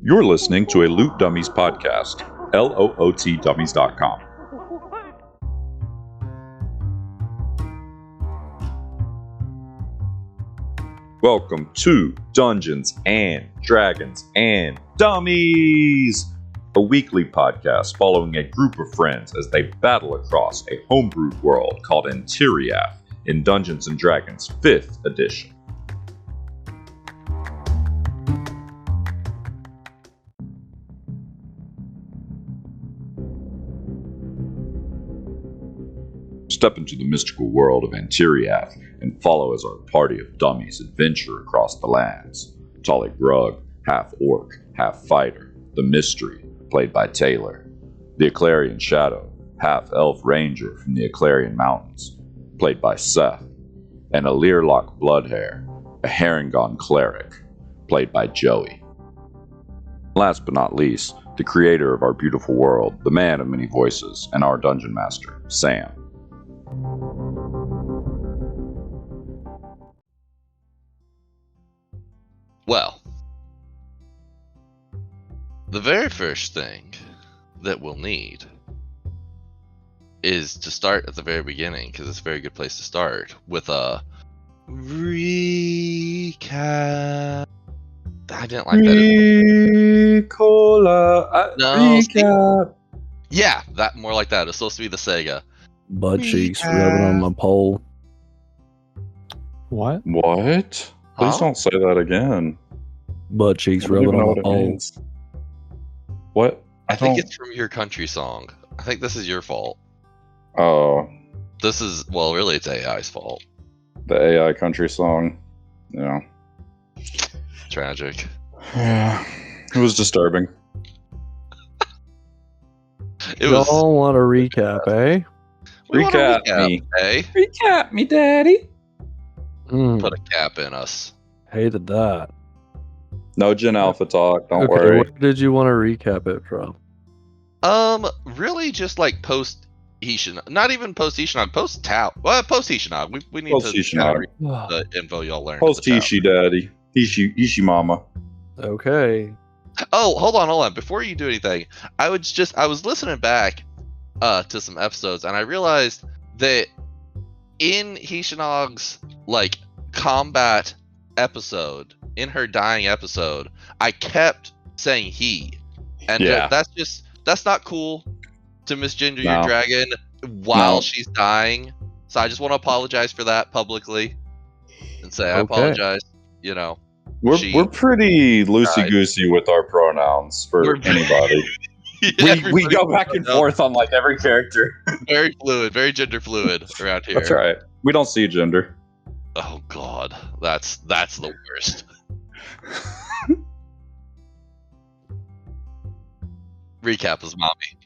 You're listening to a Loot Dummies podcast, lootdummies.com. Welcome to Dungeons and Dragons and Dummies, a weekly podcast following a group of friends as they battle across a homebrewed world called Antiriath in Dungeons and Dragons 5th edition. Step into the mystical world of Antiriath and follow as our party of dummies adventure across the lands. Tolly Grug, half-orc, half-fighter, the Mystery, played by Taylor. The Eclarian Shadow, half-elf ranger from the Eclarian Mountains, played by Seth. And a Learlock Bloodhair, a Harengon cleric, played by Joey. Last but not least, the creator of our beautiful world, the man of many voices, and our dungeon master, Sam. Well, the very first thing that we'll need is to start at the very beginning, because it's a very good place to start, with a recap. I didn't like that. Recap. Yeah, that more like that. It's supposed to be the Sega. Butt cheeks rubbing on my pole. What? What? Please don't say that again. Butt cheeks I don't even rubbing know on what my it pole. means. What? I think it's from your country song. I think this is your fault. Oh, This is, well, really it's AI's fault. the AI country song. Yeah. Tragic. Yeah. It was disturbing. It was. Y'all want a recap, eh? We want a Recap me. eh? Recap me, Daddy. Put a cap in us. Hated that. No Gen Alpha talk. Don't okay, worry. where did you want to recap it from? Really just like post Ishinog. Not even post Ishinog, post Tau. Well, post Ishinog. We need Post to Ishinog. the info y'all learned. Post at the Tau. Ishi, Daddy. Ishi Mama. Okay. Oh, hold on. Before you do anything, I was listening back to some episodes, and I realized that in Hishinog's like combat episode, in her dying episode, I kept saying he, and Yeah. that's not cool to misgender No. your dragon while No. she's dying. So I just want to apologize for that publicly and say I Okay. apologize. You know. We're pretty loosey goosey with our pronouns for We're- anybody. we Everybody go back and forth on like every character. very fluid, very gender fluid around here. That's right. We don't see gender. Oh god, that's the worst. Recap is mommy.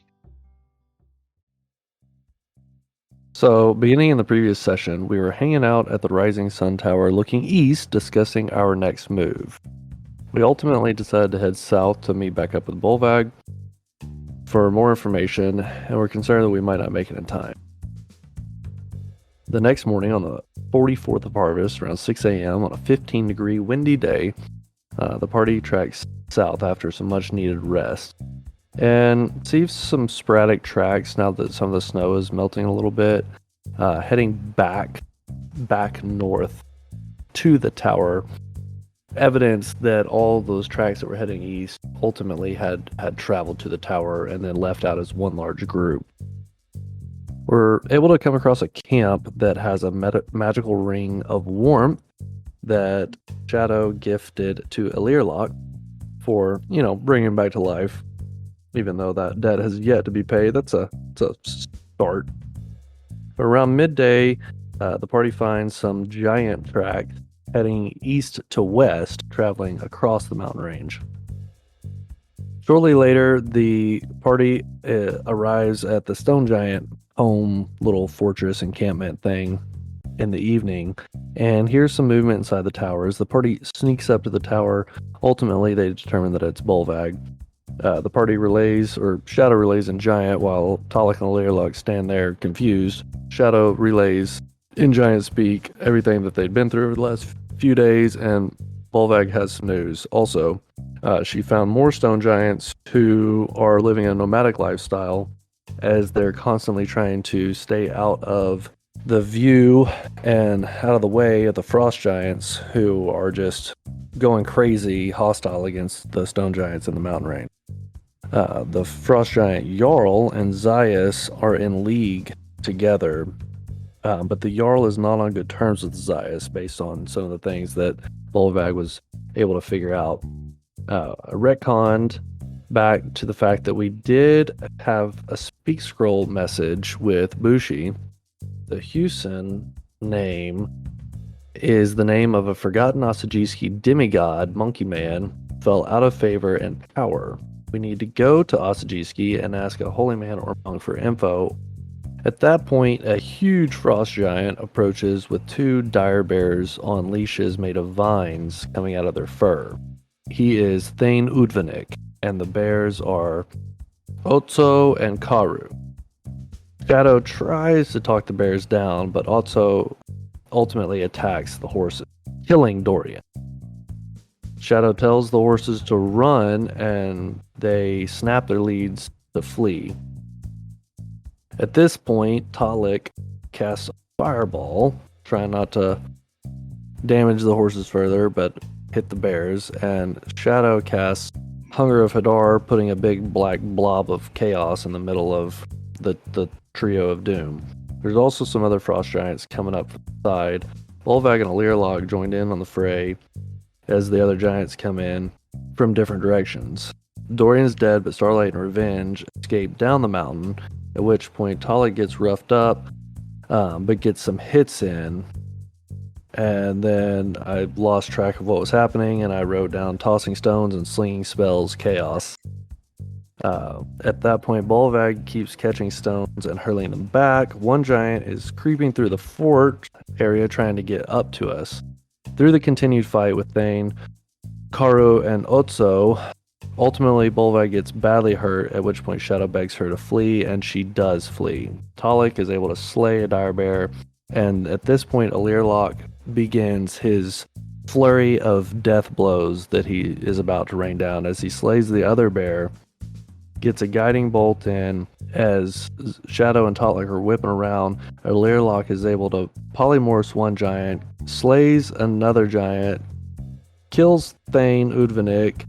So, beginning in the previous session, we were hanging out at the Rising Sun Tower looking east, discussing our next move. We ultimately decided to head south to meet back up with Bolvag for more information, and we're concerned that we might not make it in time. The next morning, on the 44th of Harvest, around 6 a.m., on a 15-degree windy day, the party tracks south after some much-needed rest, and sees some sporadic tracks now that some of the snow is melting a little bit, heading back north to the tower. Evidence that all those tracks that were heading east ultimately had traveled to the tower and then left out as one large group. We're able to come across a camp that has a magical ring of warmth that Shadow gifted to Learlock for, bringing him back to life. Even though that debt has yet to be paid, it's a start. Around midday, the party finds some giant tracks heading east to west, traveling across the mountain range. Shortly later, the party arrives at the Stone Giant home little fortress encampment thing in the evening, and here's some movement inside the towers. The party sneaks up to the tower. Ultimately, they determine that it's Bolvag. The party relays, or Shadow relays in Giant, while Talik and Learlock stand there confused. Shadow relays in Giant speak everything that they'd been through over the last few days, and Bolvag has some news. Also, she found more stone giants who are living a nomadic lifestyle as they're constantly trying to stay out of the view and out of the way of the frost giants who are just going crazy hostile against the stone giants in the mountain range. The frost giant Jarl and Zaius are in league together, but the Jarl is not on good terms with Zaius based on some of the things that Bolvag was able to figure out. Retconned back to the fact that we did have a speak scroll message with Bushi. The Hewson name is the name of a forgotten Asajski demigod, Monkey Man, fell out of favor and power. We need to go to Asajski and ask a holy man or monk for info. At that point, a huge frost giant approaches with 2 dire bears on leashes made of vines coming out of their fur. He is Thane Udvanik, and the bears are Otso and Karu. Shadow tries to talk the bears down, but Otso ultimately attacks the horses, killing Dorian. Shadow tells the horses to run, and they snap their leads to flee. At this point, Talik casts a fireball, trying not to damage the horses further, but hit the bears, and Shadow casts Hunger of Hadar, putting a big black blob of chaos in the middle of the trio of doom. There's also some other frost giants coming up from the side. Bolvag and Alirlog joined in on the fray as the other giants come in from different directions. Dorian's dead, but Starlight and Revenge escape down the mountain, at which point Talik gets roughed up, but gets some hits in. And then I lost track of what was happening, and I wrote down tossing stones and slinging spells, chaos. At that point, Bolvag keeps catching stones and hurling them back. One giant is creeping through the fort area trying to get up to us. Through the continued fight with Thane, Karu, and Otso, ultimately Bolvag gets badly hurt, at which point Shadow begs her to flee, and she does flee. Talik is able to slay a dire bear, and at this point Alirlog begins his flurry of death blows that he is about to rain down as he slays the other bear, gets a guiding bolt in. As Shadow and Talik are whipping around, Alirlog is able to polymorph one giant, slays another giant, kills Thane Udvanik.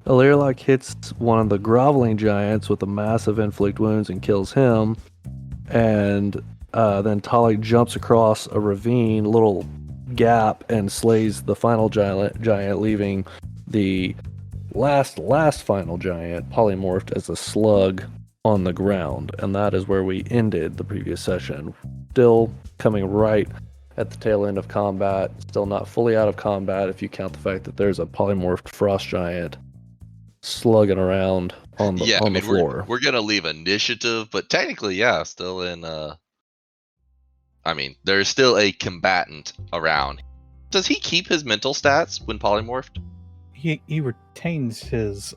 Alirlog hits one of the groveling giants with a massive inflict wounds and kills him, and then Talik jumps across a ravine, little gap, and slays the final giant, leaving the last final giant polymorphed as a slug on the ground. And that is where we ended the previous session. Still coming right at the tail end of combat, still not fully out of combat if you count the fact that there's a polymorphed frost giant slugging around on the floor. We're gonna leave initiative, but technically, yeah, still in there's still a combatant around. Does he keep his mental stats when polymorphed? He retains his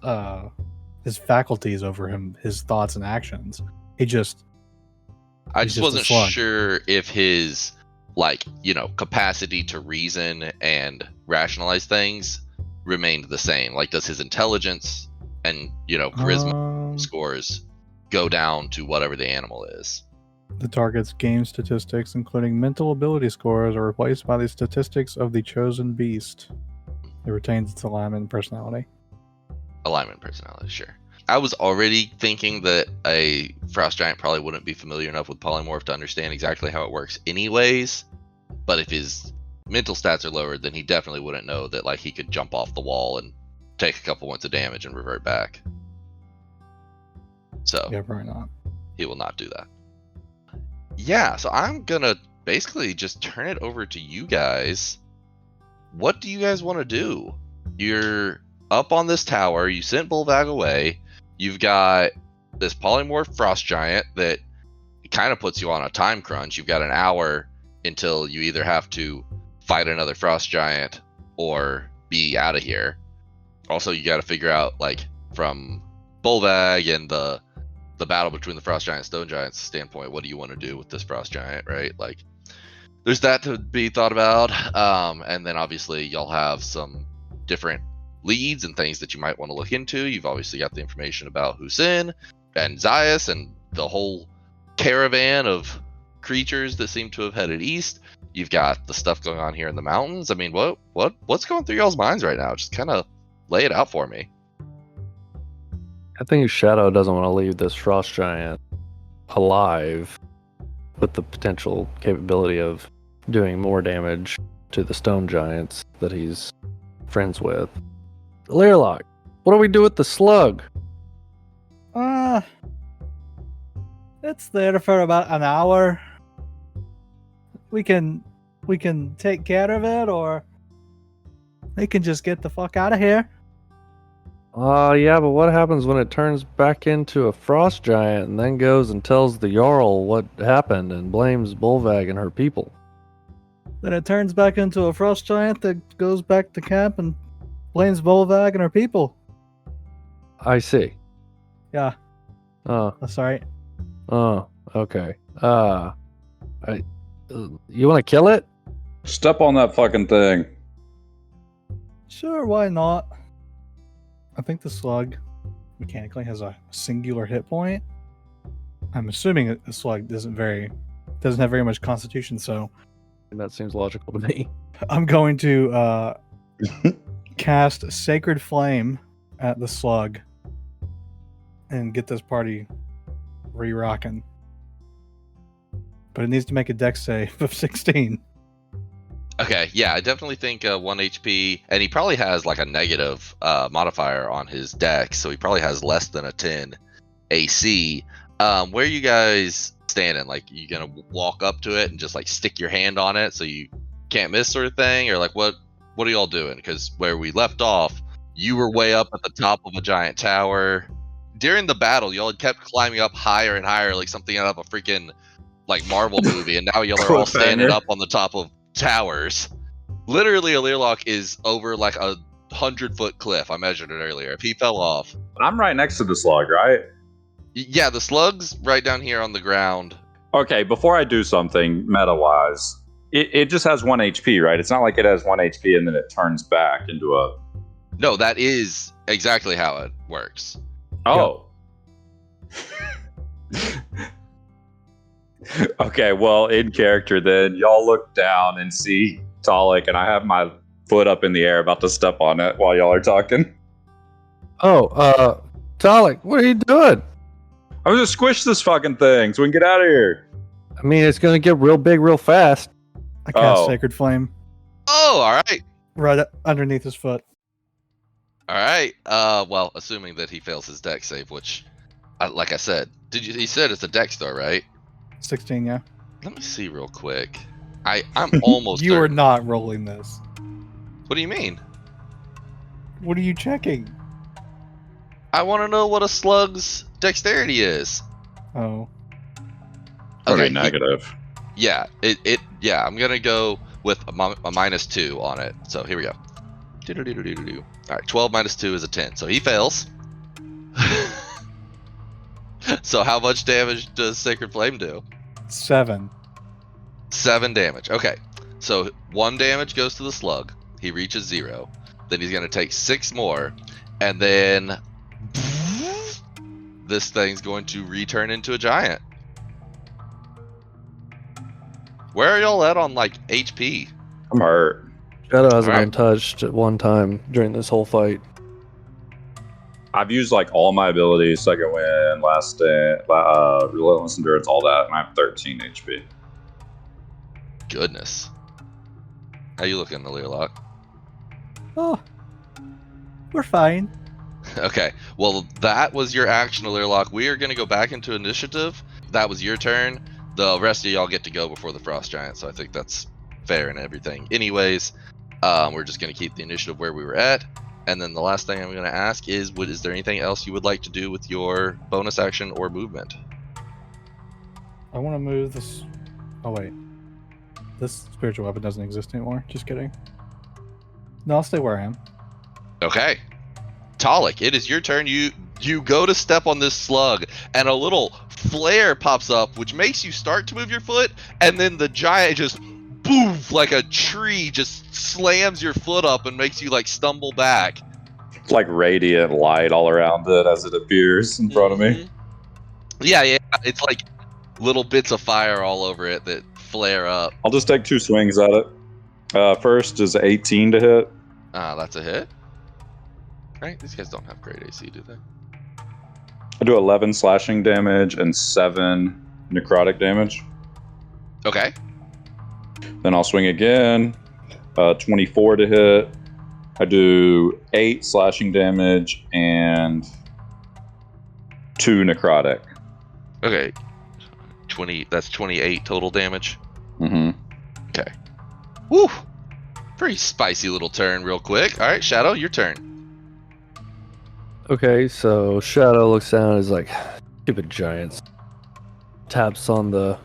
faculties over him, his thoughts and actions. I just wasn't sure if his capacity to reason and rationalize things remained the same. Like, does his intelligence and charisma scores go down to whatever the animal is? The target's game statistics, including mental ability scores, are replaced by the statistics of the chosen beast. It retains its alignment and personality. Alignment and personality, sure. I was already thinking that a frost giant probably wouldn't be familiar enough with polymorph to understand exactly how it works anyways. But if his mental stats are lowered, then he definitely wouldn't know that he could jump off the wall and take a couple points of damage and revert back. So yeah, probably not. He will not do that. Yeah, so I'm gonna basically just turn it over to you guys. What do you guys want to do? You're up on this tower, you sent Bolvag away, you've got this polymorph frost giant that kind of puts you on a time crunch. You've got an hour until you either have to fight another frost giant or be out of here. Also, you got to figure out, from Bolvag and the battle between the frost giant and stone giants standpoint, what do you want to do with this frost giant, right? There's that to be thought about. And then obviously y'all have some different leads and things that you might want to look into. You've obviously got the information about Husin and Zayas and the whole caravan of creatures that seem to have headed east. You've got the stuff going on here in the mountains. I mean, what's going through y'all's minds right now? Just kind of lay it out for me. I think Shadow doesn't want to leave this frost giant alive with the potential capability of doing more damage to the stone giants that he's friends with. Learlock, what do we do with the slug? It's there for about an hour. We can take care of it, or they can just get the fuck out of here. Yeah, but what happens when it turns back into a frost giant and then goes and tells the Jarl what happened and blames Bolvag and her people? Then it turns back into a frost giant that goes back to camp and blames Bolvag and her people. I see. Yeah. That's right. Okay. You want to kill it? Step on that fucking thing. Sure, why not? I think the slug mechanically has a singular hit point. I'm assuming that the slug doesn't have very much constitution, so That seems logical to me. I'm going to cast Sacred Flame at the slug and get this party re-rocking. But it needs to make a dex save of 16. Okay, yeah, I definitely think 1 HP, and he probably has like a negative modifier on his dex, so he probably has less than a 10 AC. Where are you guys standing? Like, you gonna walk up to it and just like stick your hand on it so you can't miss, sort of thing, or like what are y'all doing? Because where we left off, you were way up at the top of a giant tower. During the battle, y'all had kept climbing up higher and higher, like something out of a freaking like Marvel movie, and now y'all are all standing up on the top of towers. Literally, a Learlock is over like a 100-foot cliff. I measured it earlier. If he fell off, I'm right next to the slug, right? yeah, the slug's right down here on the ground. Okay, before I do something meta-wise, it just has 1 HP, right? It's not like it has 1 HP and then it turns back into a... No, that is exactly how it works. Oh. Okay, well, in character then, y'all look down and see Talik, and I have my foot up in the air about to step on it while y'all are talking. Oh, Talik, what are you doing? I'm gonna squish this fucking thing so we can get out of here. I mean, it's going to get real big real fast. I cast Oh. Sacred Flame Oh, all right. right underneath his foot. All right. Well, assuming that he fails his dex save, which, like I said, he said it's a dex though, right? 16, yeah. Let me see real quick. I'm almost You are certain. not rolling this. What do you mean? What are you checking? I want to know what a slug's dexterity is. Oh. Okay, Okay, negative. Yeah, yeah, I'm gonna go with a -2 on it. So here we go. Do-do-do-do-do-do. All right, 12 minus 2 is a 10, so he fails. So how much damage does Sacred Flame do? 7. 7 damage. Okay, so 1 damage goes to the slug. He reaches 0. Then he's gonna take 6 more, and then this thing's going to return into a giant. Where are y'all at on like HP? I'm hurt. Shadow hasn't Alright. been touched at one time during this whole fight. I've used like all my abilities, Second Wind, Last Stand, Relentless Endurance, all that, and I have 13 HP. Goodness. How you looking, Learlock? Oh. We're fine. Okay, well, that was your action, Learlock. We are going to go back into initiative. That was your turn. The rest of y'all get to go before the Frost Giant, so I think that's fair and everything. Anyways, we're just going to keep the initiative where we were at. And then the last thing I'm going to ask is there anything else you would like to do with your bonus action or movement? I want to move this. Oh, wait. This spiritual weapon doesn't exist anymore. Just kidding. No, I'll stay where I am. Okay. Talik, it is your turn. You go to step on this slug, and a little flare pops up, which makes you start to move your foot, and then the giant just boof, like a tree just slams your foot up and makes you like stumble back. It's like radiant light all around it as it appears in front of me. Mhm. Yeah, it's like little bits of fire all over it that flare up. I'll just take 2 swings at it. First is 18 to hit. That's a hit. Right? These guys don't have great AC, do they? I do 11 slashing damage and 7 necrotic damage. Okay. Then I'll swing again. 24 to hit. I do 8 slashing damage and 2 necrotic. Okay. 20. That's 28 total damage. Mm-hmm. Okay. Woo! Pretty spicy little turn, real quick. All right, Shadow, your turn. Okay, so Shadow looks down and is like, stupid giants. Taps on the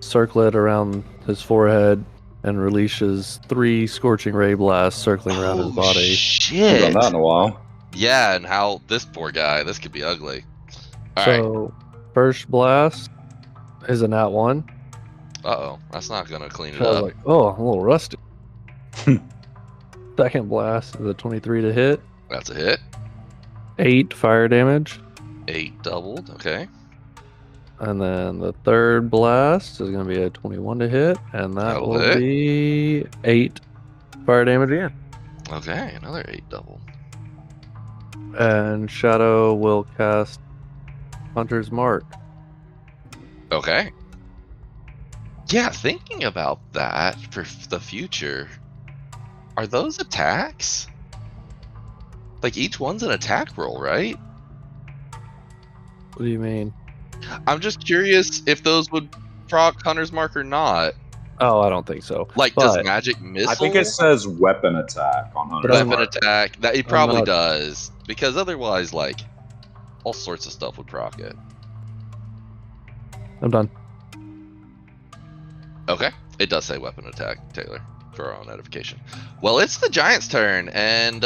circlet around his forehead and releases 3 scorching ray blasts circling around his body. Shit! Haven't done that in a while. Yeah, and how this poor guy, this could be ugly. All right. So, first blast is a nat 1. Uh-oh, that's not gonna clean it I was up. like, oh, I'm a little rusty. Second blast is a 23 to hit. That's a hit. 8 fire damage. 8 doubled. Okay. And then the third blast is going to be a 21 to hit. And that That'll will hit. be 8 fire damage again. Okay, another 8 double. And Shadow will cast Hunter's Mark. Okay. Yeah, thinking about that for the future, are those attacks? Like each one's an attack roll, right? What do you mean? I'm just curious if those would proc Hunter's Mark or not. Oh, I don't think so. Like, But does magic missile? I think it says weapon attack on Hunter's But I'm- weapon Mark. attack. That it probably not- does, because otherwise, like, all sorts of stuff would proc it. I'm done. Okay, it does say weapon attack, Taylor, for our own edification. Well, it's the giant's turn, and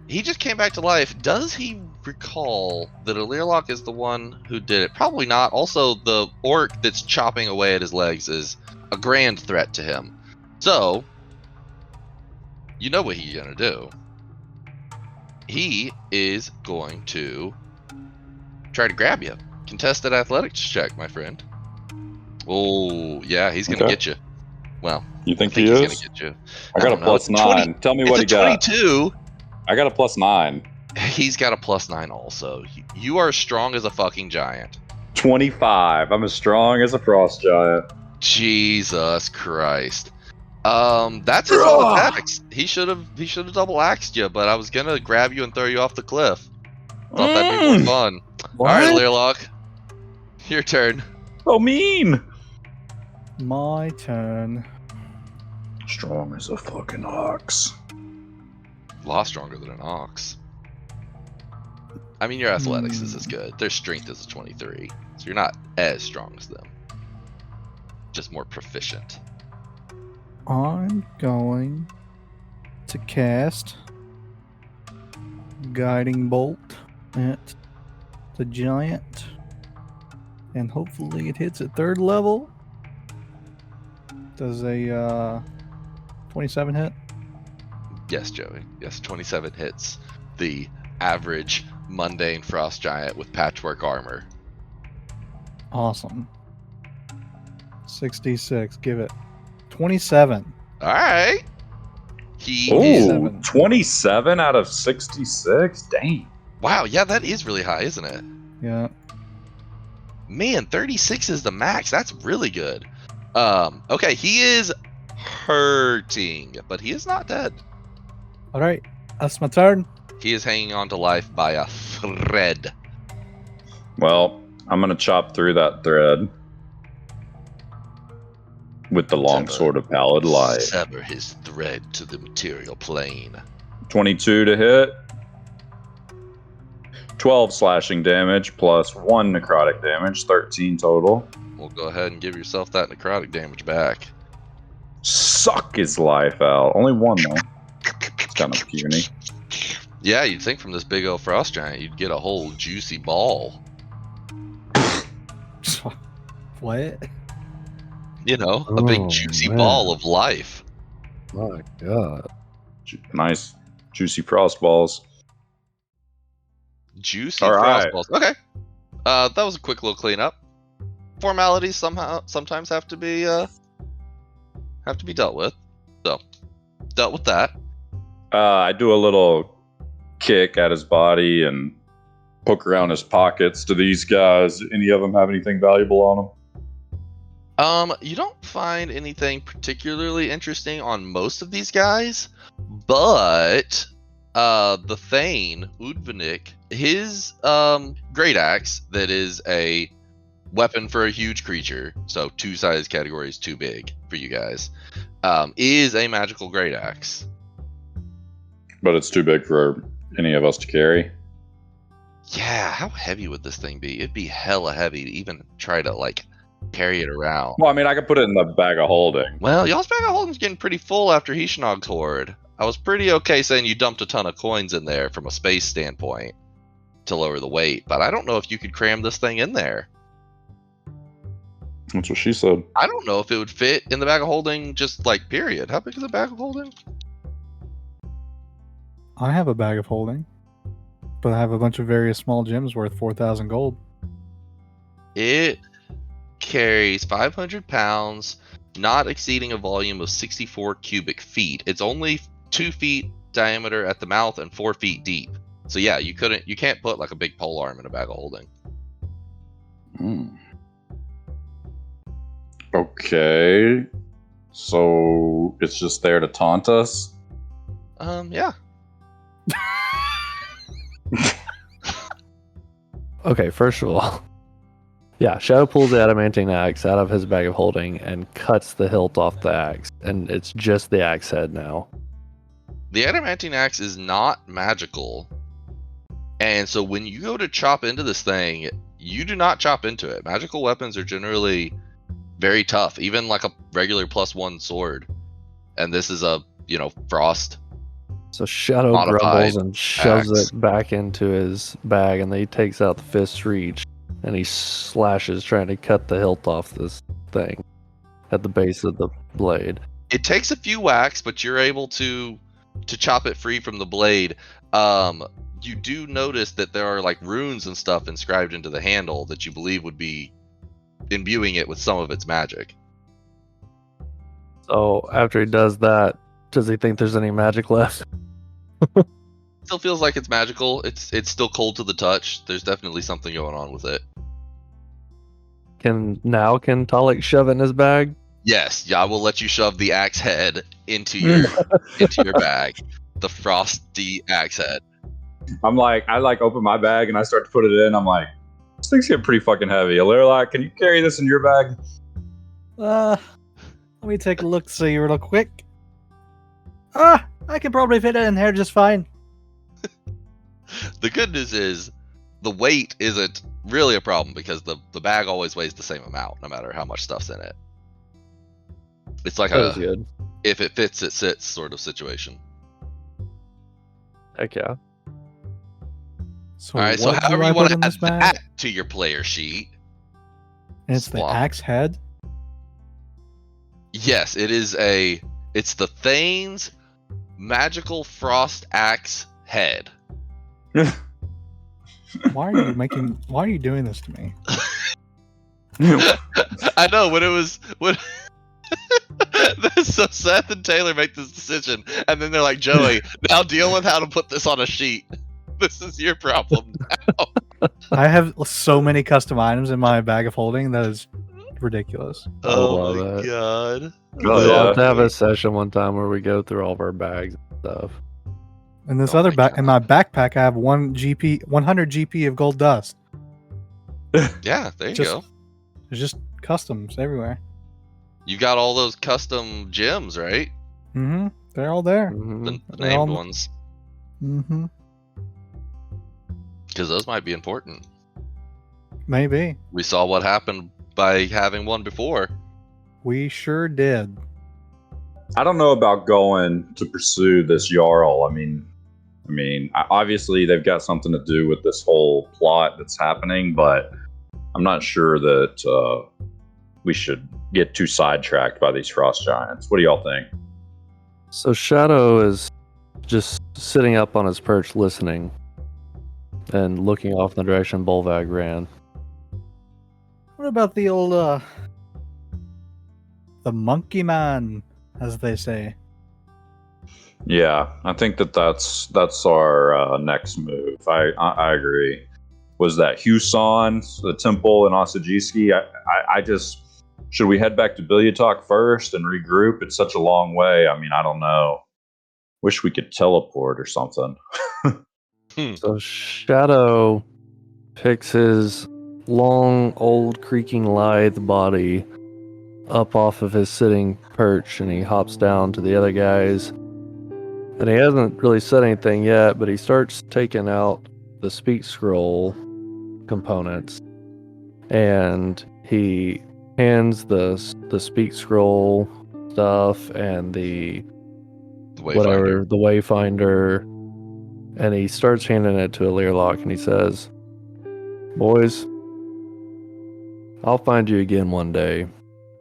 he just came back to life. Does he recall that Alirlock is the one who did it? Probably not. Also, the orc that's chopping away at his legs is a grand threat to him. So, you know what he's gonna do. He is going to try to grab you. Contested athletics check, my friend. Oh, yeah, he's gonna Okay. get you. Well, You I think think he he's is? gonna get you. I got a don't know. plus It's a 20 9. Tell me what he It's a got. 22. I got a plus 9. He's got a plus 9 also. You are strong as a fucking giant. 25. I'm as strong as a frost giant. Jesus Christ. That's his all attacks. He should have double axed you, but I was gonna grab you and throw you off the cliff. Thought that'd be more fun. Alright, Learlock. Your turn. So mean. My turn. Strong as a fucking ox. A lot stronger than an ox. I mean, your athletics is as good. Their strength is a 23, so you're not as strong as them. Just more proficient. I'm going to cast Guiding Bolt at the giant, and hopefully it hits at 3rd level. Does a 27 hit? Yes, Joey. Yes, 27 hits the average mundane frost giant with patchwork armor. Awesome. 66. Give it 27. All right. He Ooh, is. 27. 27 out of 66? Dang. Wow, yeah, that is really high, isn't it? Yeah. Man, 36 is the max. That's really good. Okay, he is hurting, but he is not dead. All right. That's my turn. He is hanging on to life by a thread. Well, I'm going to chop through that thread with the long Sever. sword of pallid light. Sever his thread to the material plane. 22 to hit. 12 slashing damage plus 1 necrotic damage, 13 total. We'll go ahead and give yourself that necrotic damage back. Suck his life out. Only 1 though. It's kind of puny. Yeah, you'd think from this big old frost giant you'd get a whole juicy ball. What? You know, a big Oh, juicy man. ball of life. My God. Nice, juicy frost balls. Juicy All frost right. balls. Okay. That was a quick little cleanup. Formalities sometimes have to be dealt with. So, dealt with that. I do a little kick at his body and poke around his pockets. Do these guys, any of them have anything valuable on them? You don't find anything particularly interesting on most of these guys, but the Thane, Udvanik, his great axe that is a weapon for a huge creature, so 2 size categories too big for you guys, is a magical great axe. But it's too big for any of us to carry. Yeah, how heavy would this thing be? It'd be hella heavy to even try to like carry it around. Well, I mean, I could put it in the bag of holding. Well, y'all's bag of holding's getting pretty full after Hishinog's horde. I was pretty okay saying you dumped a ton of coins in there from a space standpoint to lower the weight, but I don't know if you could cram this thing in there. That's what she said. I don't know if it would fit in the bag of holding, just like period. How big is the bag of holding? I have a bag of holding, but I have a bunch of various small gems worth 4,000 gold. It carries 500 pounds, not exceeding a volume of 64 cubic feet. It's only 2 feet diameter at the mouth and 4 feet deep. So yeah, you can't put like a big pole arm in a bag of holding. Okay. So it's just there to taunt us? Yeah. Okay, first of all, yeah, Shadow pulls the adamantine axe out of his bag of holding and cuts the hilt off the axe, and it's just the axe head now. The adamantine axe is not magical. And so when you go to chop into this thing, you do not chop into it. Magical weapons are generally very tough, even like a regular +1 sword. And this is a, frost. So Shadow Modified grumbles and shoves axe. it back into his bag, and then he takes out the fist's reach, and he slashes, trying to cut the hilt off this thing at the base of the blade. It takes a few whacks, but you're able to chop it free from the blade. You do notice that there are like runes and stuff inscribed into the handle that you believe would be imbuing it with some of its magic. So after he does that, does he think there's any magic left? Still feels like it's magical. It's still cold to the touch. There's definitely something going on with it. Can Talik shove it in his bag? Yes, yeah, I will let you shove the axe head into your bag. The frosty axe head. I open my bag and I start to put it in. I'm like, this thing's getting pretty fucking heavy. Alirla, can you carry this in your bag? Let me take a look, see real quick. I can probably fit it in here just fine. The good news is the weight isn't really a problem because the bag always weighs the same amount no matter how much stuff's in it. It's like That was good. if it fits, it sits sort of situation. Heck yeah. So All right, so what however do I you want put in to this add bag? that to your player sheet. And it's the Swap. axe head. Yes, it's the Thane's magical frost axe head. Why are you doing this to me? I know when so Seth and Taylor make this decision, and then they're like, Joey, now deal with how to put this on a sheet. This is your problem now. I have so many custom items in my bag of holding that is ridiculous. Oh love my it. god. We'll yeah. have to have a session one time where we go through all of our bags and stuff. In this Oh other my bag, in my backpack, I have 100 GP of gold dust. Yeah, there you Just- go. There's just customs everywhere. You got all those custom gems, right? Mm-hmm. They're all there. Mhm. The They're named all- ones. Mm-hmm. Because those might be important. Maybe. We saw what happened by having one before. We sure did. I don't know about going to pursue this Jarl. I mean, obviously they've got something to do with this whole plot that's happening, but I'm not sure that we should get too sidetracked by these frost giants. What do y'all think? So Shadow is just sitting up on his perch listening and looking off in the direction Bolvag ran. What about the old, the monkey man, as they say? Yeah, I think that's our next move. I agree. Was that Huson, the temple in Osajiski? I just should we head back to Bilyatok first and regroup? It's such a long way. I mean, I don't know. Wish we could teleport or something. So Shadow picks his long, old, creaking, lithe body up off of his sitting perch and he hops down to the other guys. And he hasn't really said anything yet, but he starts taking out the speak scroll components. And he hands the speak scroll stuff and the wayfinder, and he starts handing it to a Learlock and he says, "Boys, I'll find you again one day.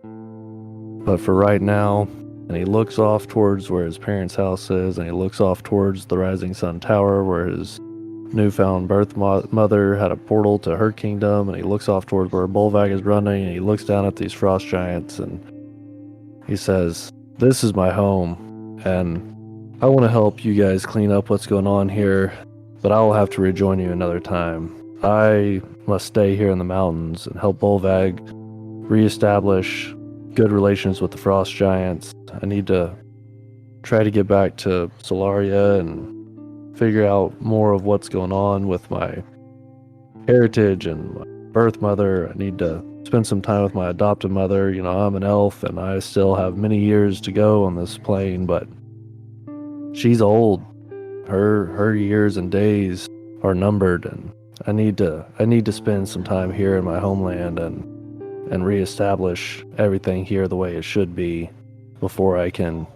But for right now," and he looks off towards where his parents' house is, and he looks off towards the Rising Sun Tower where his newfound birth mother had a portal to her kingdom, and he looks off towards where Bolvag is running, and he looks down at these frost giants, and he says, "This is my home, and I want to help you guys clean up what's going on here, but I will have to rejoin you another time. I must stay here in the mountains and help Bolvag reestablish good relations with the frost giants. I need to try to get back to Solaria and figure out more of what's going on with my heritage and my birth mother. I need to spend some time with my adopted mother. You know, I'm an elf and I still have many years to go on this plane, but she's old. Her years and days are numbered, and I need to spend some time here in my homeland and reestablish everything here the way it should be before I can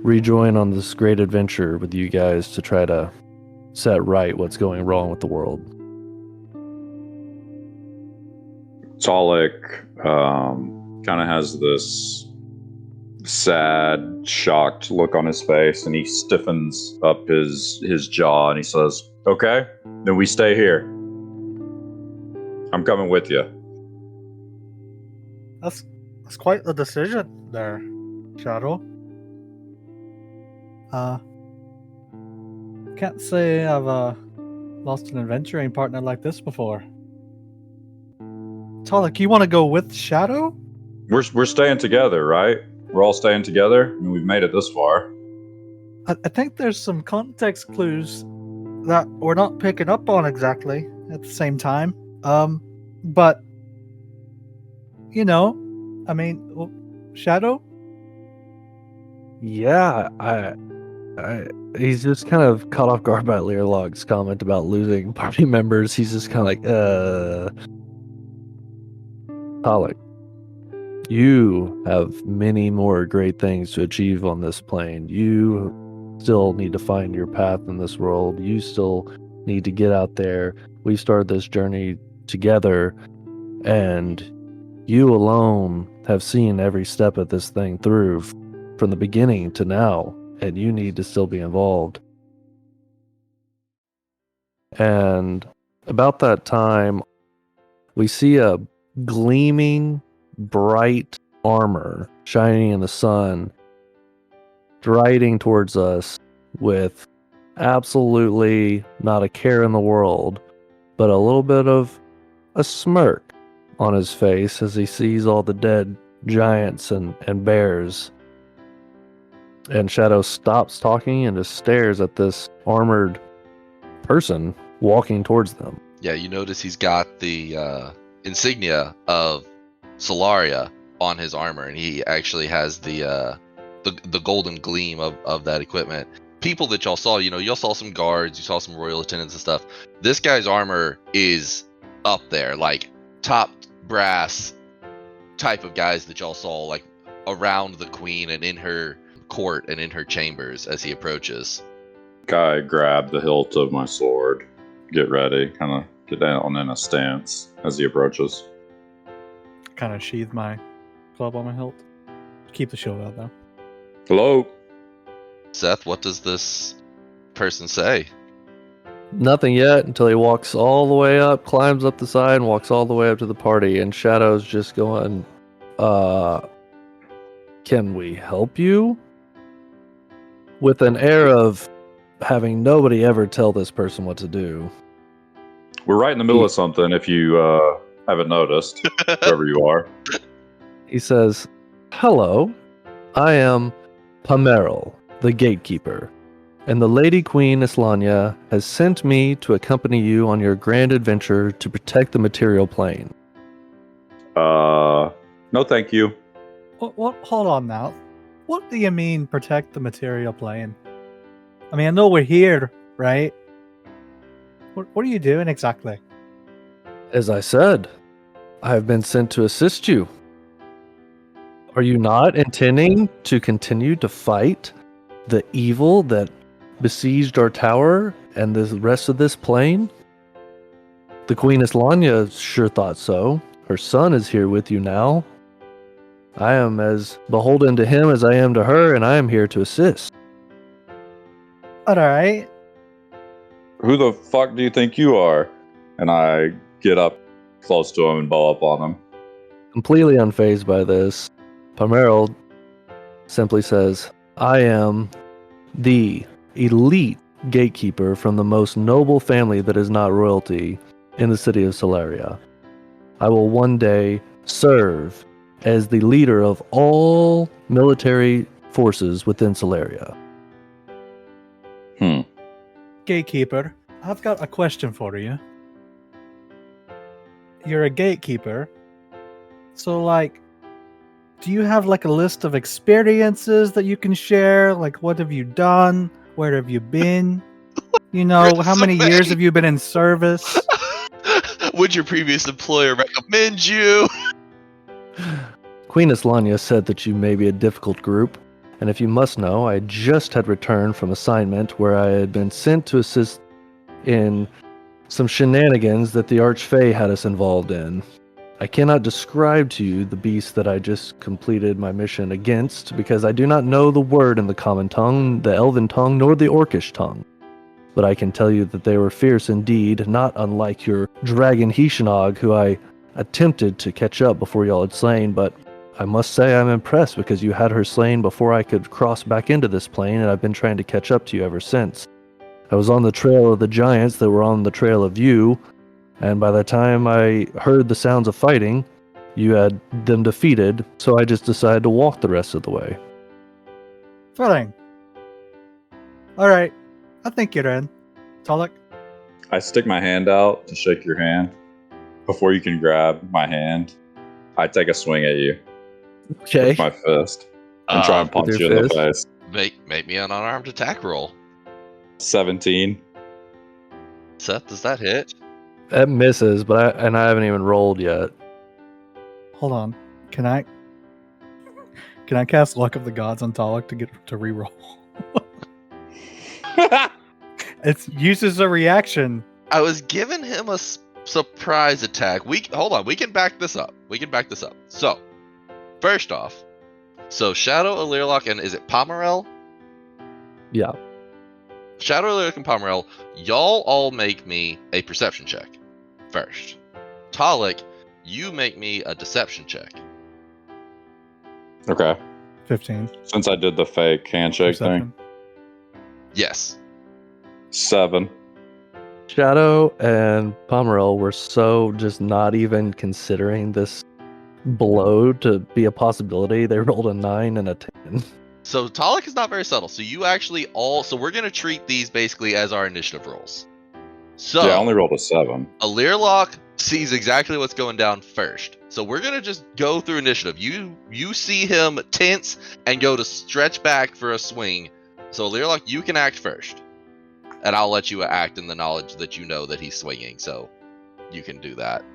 rejoin on this great adventure with you guys to try to set right what's going wrong with the world." Talik kind of has this sad, shocked look on his face, and he stiffens up his jaw, and he says, "Okay, then we stay here. I'm coming with you." That's quite a decision there, Shadow. Can't say I've lost an adventuring partner like this before. Talik, you want to go with Shadow? We're staying together, right? We're all staying together. I mean, we've made it this far. I think there's some context clues that we're not picking up on exactly at the same time. But you know, I mean, Shadow. Yeah, he's just kind of caught off guard by Learlog's comment about losing party members. He's just kind of like, Talik, you have many more great things to achieve on this plane. You still need to find your path in this world. You still need to get out there. We started this journey together, and you alone have seen every step of this thing through from the beginning to now, and you need to still be involved. And about that time, we see a gleaming, bright armor shining in the sun, striding towards us with absolutely not a care in the world, but a little bit of a smirk on his face as he sees all the dead giants and bears. And Shadow stops talking and just stares at this armored person walking towards them. Yeah, you notice he's got the insignia of Solaria on his armor, and he actually has the golden gleam of that equipment. People that y'all saw, y'all saw some guards, you saw some royal attendants and stuff. This guy's armor is up there, like top brass type of guys that y'all saw, like around the queen and in her court and in her chambers as he approaches. I grab the hilt of my sword, get ready, kind of get down in a stance as he approaches. Kind of sheathe my club on my hilt. Keep the shield out though. Hello? Seth, what does this person say? Nothing yet until he walks all the way up, climbs up the side, and walks all the way up to the party. And Shadow's just going, can we help you? With an air of having nobody ever tell this person what to do. We're right in the middle of something if you haven't noticed, whoever you are. He says, hello, I am Paemeral, the Gatekeeper, and the Lady Queen Islania has sent me to accompany you on your grand adventure to protect the material plane. No thank you. What? Hold on now. What do you mean protect the material plane? I mean, I know we're here, right? What are you doing exactly? As I said, I have been sent to assist you. Are you not intending to continue to fight the evil that besieged our tower and the rest of this plane? The Queen Islania sure thought so. Her son is here with you now. I am as beholden to him as I am to her, and I am here to assist. Alright. Who the fuck do you think you are? And I get up close to him and bow up on him. Completely unfazed by this, Paemeral simply says, I am the elite gatekeeper from the most noble family that is not royalty in the city of Solaria. I will one day serve as the leader of all military forces within Solaria. Gatekeeper, I've got a question for you. You're a gatekeeper. So, like, do you have, like, a list of experiences that you can share? Like, what have you done? Where have you been? You know, how many years have you been in service? Would your previous employer recommend you? Queen Islania said that you may be a difficult group, and if you must know, I just had returned from assignment where I had been sent to assist in some shenanigans that the Archfey had us involved in. I cannot describe to you the beast that I just completed my mission against, because I do not know the word in the common tongue, the elven tongue, nor the orcish tongue. But I can tell you that they were fierce indeed, not unlike your dragon Hishinog, who I attempted to catch up before y'all had slain, but I must say I'm impressed because you had her slain before I could cross back into this plane, and I've been trying to catch up to you ever since. I was on the trail of the giants that were on the trail of you, and by the time I heard the sounds of fighting, you had them defeated, so I just decided to walk the rest of the way. Fine. Alright. I think you're in. Talik? I stick my hand out to shake your hand. Before you can grab my hand, I take a swing at you Okay. with my fist and try and punch with you your in the fist? face. Make me an unarmed attack roll. 17. Seth, does that hit? That misses, but I haven't even rolled yet. Hold on. Can I cast Luck of the Gods on Talik to get to reroll? It uses a reaction. I was giving him a surprise attack. Hold on. We can back this up. So, first off, Shadow, Alirlock, and is it Paemeral? Yeah. Shadow, Alirlock, and Paemeral, y'all all make me a perception check first. Talik, you make me a deception check. Okay. 15. Since I did the fake handshake Perception. thing. Yes. 7. Shadow and Paemeral were so just not even considering this blow to be a possibility. They rolled a 9 and a 10. So Talik is not very subtle. So you actually so we're gonna treat these basically as our initiative rolls. So Yeah, I only rolled a 7. Alirlock sees exactly what's going down first. So we're gonna just go through initiative. You see him tense and go to stretch back for a swing. So Alirlock, you can act first. And I'll let you act in the knowledge that you know that he's swinging, so you can do that.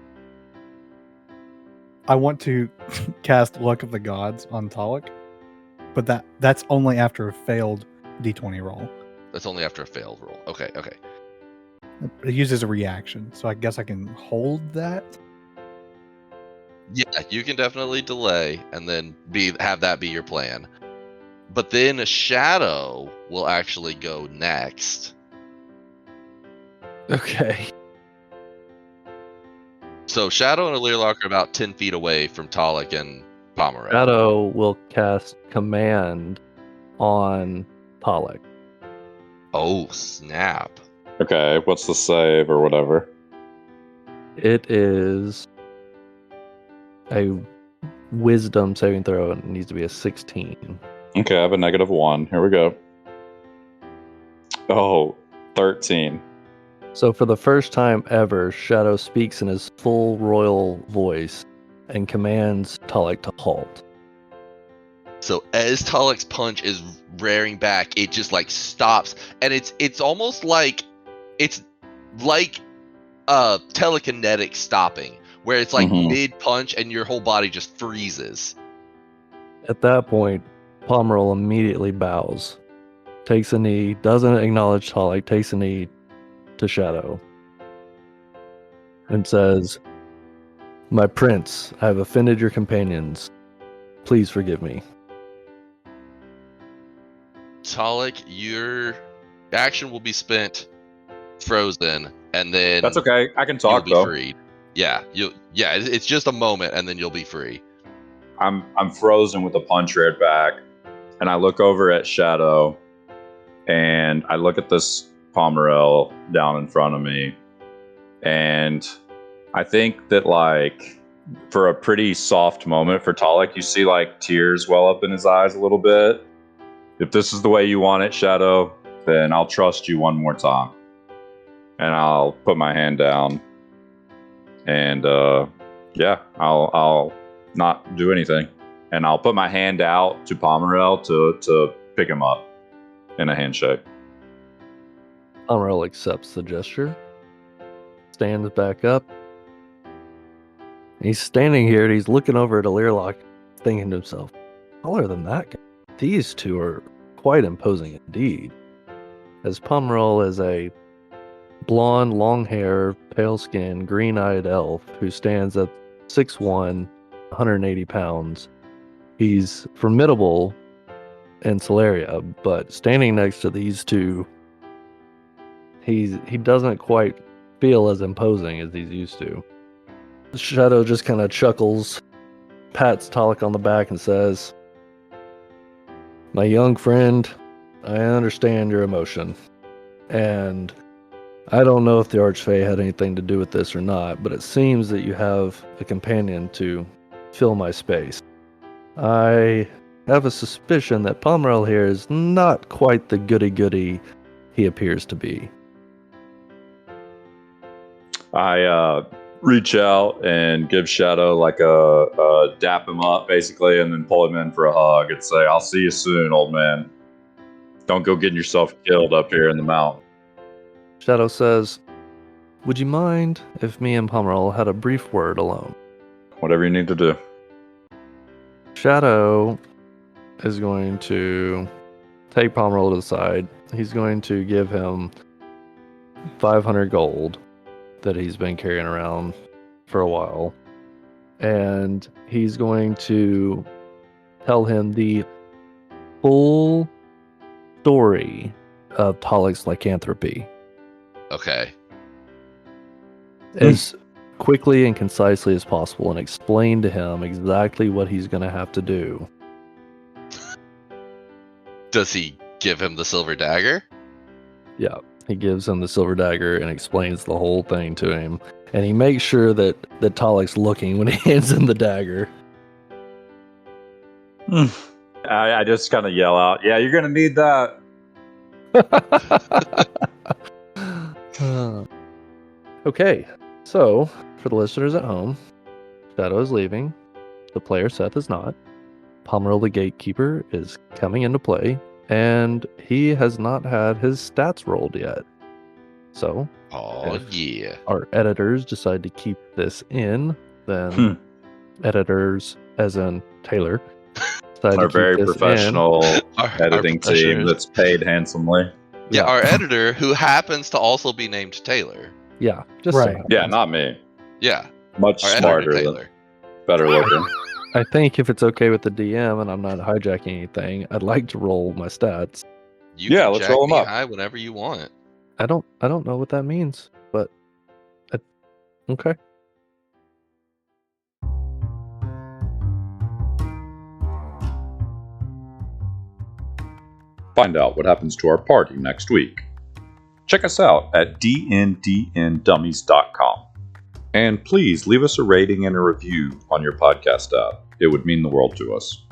I want to cast Luck of the Gods on Talik, but that's only after a failed D20 roll. That's only after a failed roll. Okay. It uses a reaction, so I guess I can hold that. Yeah, you can definitely delay and then have that be your plan. But then a Shadow will actually go next. Okay. So Shadow and Alirlock are about 10 feet away from Talik and Paemeral. Shadow will cast command on Pollock. Oh, snap. Okay, what's the save or whatever? It is a wisdom saving throw, and it needs to be a 16. Okay, I have a -1. Here we go. Oh, 13. So for the first time ever, Shadow speaks in his full royal voice and commands Talik to halt. So as Talik's punch is rearing back, it just like stops, and it's almost like telekinetic stopping, where it's like Mhm. mid punch and your whole body just freezes. At that point, Paemeral immediately bows, takes a knee, doesn't acknowledge Talik, takes a knee to Shadow, and says, "My prince, I have offended your companions. Please forgive me." Talik, your action will be spent frozen, and then That's okay. I can you'll talk be though. freed. Yeah, it's just a moment, and then you'll be free. I'm frozen with a punch reared back, and I look over at Shadow, and I look at this Paemeral down in front of me, and I think that like for a pretty soft moment for Talik, you see like tears well up in his eyes a little bit. If this is the way you want it, Shadow, then I'll trust you one more time, and I'll put my hand down, and yeah, I'll not do anything, and I'll put my hand out to Paemeral to pick him up in a handshake. Paemeral accepts the gesture, stands back up. He's standing here and he's looking over at Alirlock, thinking to himself, taller than that guy. These two are quite imposing indeed. As Paemeral is a blonde, long hair, pale skin, green eyed elf who stands at 6'1", 180 pounds. He's formidable in Celeria, but standing next to these two, he doesn't quite feel as imposing as he's used to. Shadow just kind of chuckles, pats Talik on the back, and says, "My young friend, I understand your emotion, and I don't know if the Archfey had anything to do with this or not, but it seems that you have a companion to fill my space. I have a suspicion that Paemeral here is not quite the goody-goody he appears to be." I reach out and give Shadow like a dap him up basically, and then pull him in for a hug and say, "I'll see you soon, old man. Don't go getting yourself killed up here in the mountain." Shadow says, "Would you mind if me and Paemeral had a brief word alone?" Whatever you need to do. Shadow is going to take Paemeral to the side. He's going to give him 500 gold that he's been carrying around for a while. And he's going to tell him the full story of Talik's lycanthropy Okay. as quickly and concisely as possible, and explain to him exactly what he's going to have to do. Does he give him the silver dagger? Yeah, he gives him the silver dagger and explains the whole thing to him. And he makes sure that Talik's looking when he hands him the dagger. I just kind of yell out, "Yeah, you're gonna need that." Okay, so for the listeners at home, Shadow is leaving. The player Seth is not. Paemeral the Gatekeeper is coming into play, and he has not had his stats rolled yet. So, Oh, yeah. our editors decide to keep this in, then editors, as in Taylor, decide Our to keep very this professional Our editing team professionals. that's paid handsomely. Yeah, our editor, who happens to also be named Taylor. Yeah, just Right. so Yeah, happens. not me. Yeah, Much our smarter. editor Taylor. Better looking. I think if it's okay with the DM and I'm not hijacking anything, I'd like to roll my stats. You Yeah, can let's jack roll 'em me up. high whenever you want. I don't know what that means, but okay. Find out what happens to our party next week. Check us out at dndndummies.com. And please leave us a rating and a review on your podcast app. It would mean the world to us.